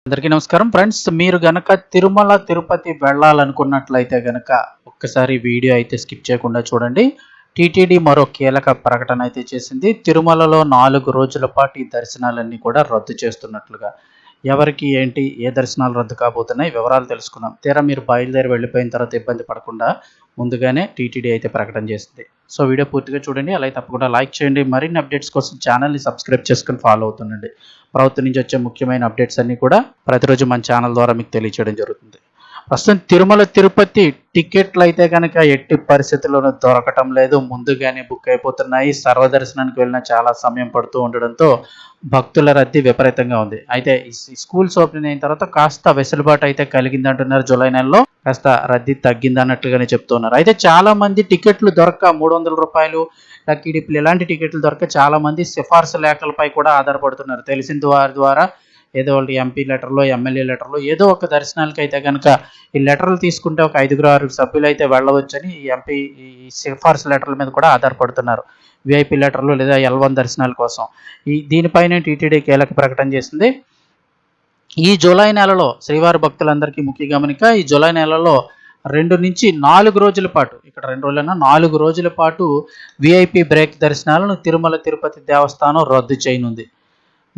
అందరికీ నమస్కారం ఫ్రెండ్స్. మీరు గనక తిరుమల తిరుపతి వెళ్ళాలనుకున్నట్లయితే గనక ఒక్కసారి వీడియో అయితే స్కిప్ చేయకుండా చూడండి. టీటీడీ మరో కీలక ప్రకటన అయితే చేసింది. తిరుమలలో 4 రోజుల పాటు ఈ దర్శనాలన్నీ కూడా రద్దు చేస్తున్నట్లుగా. ఎవరికి ఏంటి, ఏ దర్శనాలు రద్దు కాబోతున్నాయి వివరాలు తెలుసుకుందాం. తీరా మీరు బయలుదేరి వెళ్ళిపోయిన తర్వాత ఇబ్బంది పడకుండా ముందుగానే టీటీడీ అయితే ప్రకటన చేసింది. సో వీడియో పూర్తిగా చూడండి, అలాగే తప్పకుండా లైక్ చేయండి. మరిన్ని అప్డేట్స్ కోసం ఛానల్ని సబ్స్క్రైబ్ చేసుకుని ఫాలో అవుతుండండి. ప్రభుత్వం నుంచి వచ్చే ముఖ్యమైన అప్డేట్స్ అన్నీ కూడా ప్రతిరోజు మన ఛానల్ ద్వారా మీకు తెలియచేయడం జరుగుతుంది. ప్రస్తుతం తిరుమల తిరుపతి టికెట్లు అయితే కనుక ఎట్టి పరిస్థితుల్లోనూ దొరకటం లేదు. ముందుగానే బుక్ అయిపోతున్నాయి. సర్వదర్శనానికి వెళ్ళిన చాలా సమయం పడుతూ ఉండడంతో భక్తుల రద్దీ విపరీతంగా ఉంది. అయితే ఈ స్కూల్స్ ఓపెన్ అయిన తర్వాత కాస్త వెసులుబాటు అయితే కలిగింది అంటున్నారు. జూలై నెలలో కాస్త రద్దీ తగ్గింది అన్నట్లుగానే చెప్తున్నారు. అయితే చాలా మంది టికెట్లు దొరక్క ₹300 లక్కీ డిప్లు ఇలాంటి టికెట్లు దొరక చాలా మంది సిఫార్సు లేఖలపై కూడా ఆధారపడుతున్నారు. తెలిసిన వారి ద్వారా ఏదో ఒకటి ఎంపీ లెటర్లో, ఎమ్మెల్యే లెటర్లో ఏదో ఒక దర్శనాలకి అయితే కనుక ఈ లెటర్లు తీసుకుంటే ఒక 5-6 సభ్యులు అయితే వెళ్ళవచ్చని ఈ సిఫార్సు లెటర్ల మీద కూడా ఆధారపడుతున్నారు. విఐపీ లెటర్లు లేదా L1 దర్శనాల కోసం దీనిపైనే టీటీడీ కీలక ప్రకటన చేసింది. ఈ జూలై నెలలో శ్రీవారి భక్తులందరికీ ముఖ్య గమనిక. ఈ జూలై నెలలో 2 నుంచి 4 రోజుల పాటు, ఇక్కడ 2 రోజులైనా 4 రోజుల పాటు విఐపి బ్రేక్ దర్శనాలను తిరుమల తిరుపతి దేవస్థానం రద్దు చేయనుంది.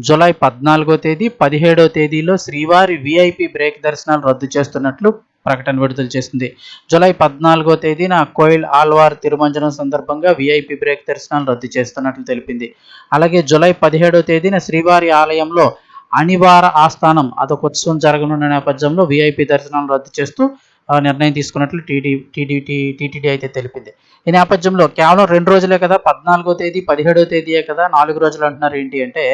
జూలై 14వ తేదీ, 17వ తేదీలో శ్రీవారి విఐపి బ్రేక్ దర్శనాలు రద్దు చేస్తున్నట్లు ప్రకటన విడుదల చేసింది. జూలై 14వ తేదీన కోయిల్ ఆల్వార్ తిరుమంజనం సందర్భంగా విఐపి బ్రేక్ దర్శనాలు రద్దు చేస్తున్నట్లు తెలిపింది. అలాగే జూలై 17వ తేదీన శ్రీవారి ఆలయంలో అనివార ఆస్థానం అదొక ఉత్సవం జరగనున్న నేపథ్యంలో విఐపి దర్శనాలు రద్దు చేస్తూ నిర్ణయం తీసుకున్నట్లు టీటీడీ అయితే తెలిపింది. ఈ నేపథ్యంలో కేవలం 2 రోజులే కదా, 14వ తేదీ 17వ తేదీయే కదా, 4 రోజులు అంటున్నారు ఏంటి అంటే,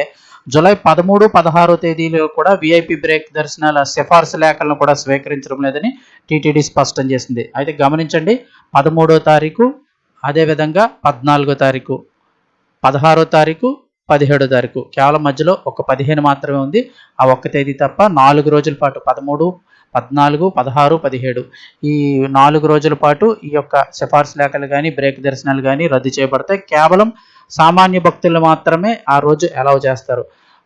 జూలై 13, 16వ తేదీలో కూడా విఐపి బ్రేక్ దర్శనాల సిఫార్సు లేఖలను కూడా స్వీకరించడం లేదని టీటీడీ స్పష్టం చేసింది. అయితే గమనించండి, 13వ తారీఖు, అదేవిధంగా 14వ తారీఖు, 16వ తారీఖు, 17వ తారీఖు కేవలం మధ్యలో ఒక 15 మాత్రమే ఉంది. ఆ ఒక్క తేదీ తప్ప 4 రోజుల పాటు 13, 14, 16, 17 ఈ 4 రోజుల పాటు ఈ యొక్క సిఫార్సు లేఖలు కానీ బ్రేక్ దర్శనాలు కానీ రద్దు చేయబడతాయి. కేవలం సామాన్య భక్తులు మాత్రమే ఆ రోజు అలౌ చేస్తారు.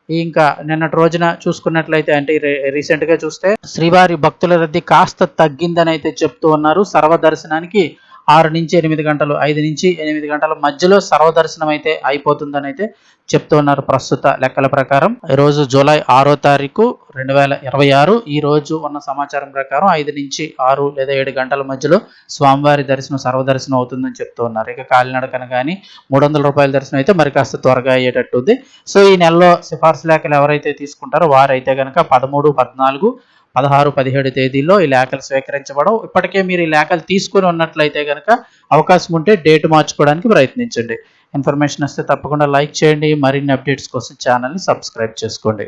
ఇంకా నిన్నటి రోజున చూసుకున్నట్లయితే అంటే రీసెంట్గా చూస్తే శ్రీవారి భక్తుల రద్దీ కాస్త తగ్గిందని అయితే చెప్తూ ఉన్నారు. సర్వదర్శనానికి 6 నుంచి 8 గంటలు, 5 నుంచి 8 గంటల మధ్యలో సర్వదర్శనం అయితే అయిపోతుందని అయితే చెప్తూ ఉన్నారు. ప్రస్తుత లెక్కల ప్రకారం ఈరోజు జూలై 6వ తారీఖు 2026, ఈ రోజు ఉన్న సమాచారం ప్రకారం 5 నుంచి 6 లేదా 7 గంటల మధ్యలో స్వామివారి దర్శనం సర్వదర్శనం అవుతుందని చెప్తూ ఉన్నారు. ఇక కాలినడకన కానీ ₹300 దర్శనం అయితే మరి కాస్త త్వరగా అయ్యేటట్టుంది. సో ఈ నెలలో సిఫార్సు లేఖలు ఎవరైతే తీసుకుంటారో వారైతే కనుక 13, 14, 16, 17 తేదీల్లో ఈ లేఖలు స్వీకరించబడవు. ఇప్పటికే మీరు ఈ లేఖలు తీసుకుని ఉన్నట్లయితే కనుక అవకాశం ఉంటే డేట్ మార్చుకోవడానికి ప్రయత్నించండి. ఇన్ఫర్మేషన్ వస్తే తప్పకుండా లైక్ చేయండి. మరిన్ని అప్డేట్స్ కోసం ఛానల్ని సబ్స్క్రైబ్ చేసుకోండి.